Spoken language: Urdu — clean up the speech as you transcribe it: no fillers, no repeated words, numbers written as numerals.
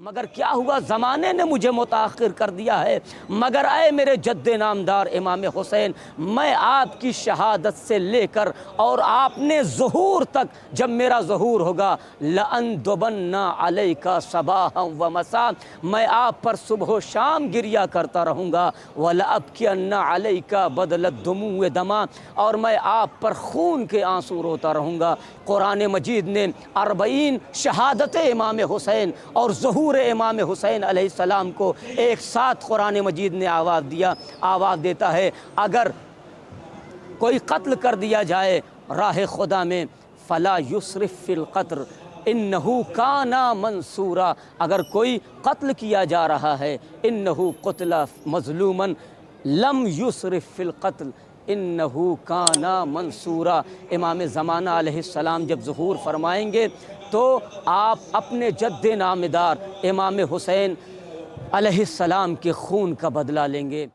مگر کیا ہوا زمانے نے مجھے متاخر کر دیا ہے، مگر اے میرے جد نامدار امام حسین، میں آپ کی شہادت سے لے کر اور آپ نے ظہور تک جب میرا ظہور ہوگا لَأَنْدُبَنَّ عَلَيْكَ صَبَاحًا وَمَسَاءً، میں آپ پر صبح و شام گریا کرتا رہوں گا، وَلَأَبْكِيَنَّ عَلَيْكَ بَدْلَ الدُّمُوِّ دَمًا، اور میں آپ پر خون کے آنسو روتا رہوں گا۔ قرآن مجید نے 40 شہادت امام حسین اور ظہور امام حسین علیہ السلام کو ایک ساتھ قرآن مجید نے آواز دیتا ہے، اگر کوئی قتل کر دیا جائے راہ خدا میں فلا یسرف فی القتل انہو کانا منصورا، اگر کوئی قتل کیا جا رہا ہے انہو قتل مظلوما لم یسرف فی القتل انہو کانا منصورا۔ امام زمانہ علیہ السلام جب ظہور فرمائیں گے تو آپ اپنے جد نامدار امام حسین علیہ السلام کے خون کا بدلہ لیں گے۔